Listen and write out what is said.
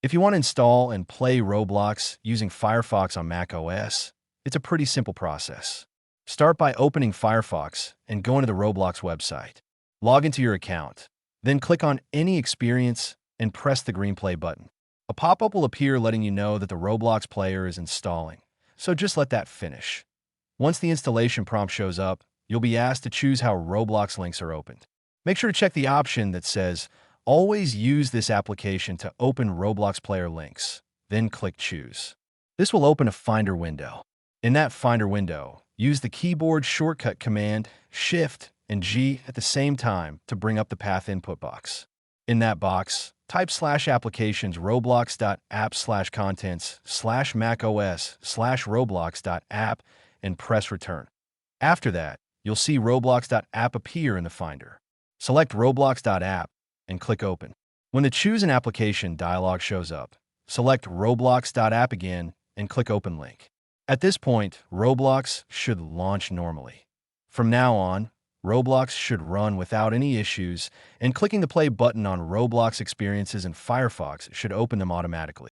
If you want to install and play Roblox using Firefox on macOS, it's a pretty simple process. Start by opening Firefox and going to the Roblox website. Log into your account. Then click on Any Experience and press the green play button. A pop-up will appear letting you know that the Roblox Player is installing, so just let that finish. Once the installation prompt shows up, you'll be asked to choose how Roblox links are opened. Make sure to check the option that says, "Always use this application to open Roblox Player links." Then click Choose. This will open a Finder window. In that Finder window, use the keyboard shortcut command Shift and G at the same time to bring up the path input box. In that box, type /applications roblox.app/contents/macOS/roblox.app and press Return. After that, you'll see roblox.app appear in the Finder. Select roblox.app and click Open. When the Choose an Application dialog shows up, select roblox.app again and click Open Link. At this point, Roblox should launch normally. From now on, Roblox should run without any issues, and clicking the play button on Roblox experiences in Firefox should open them automatically.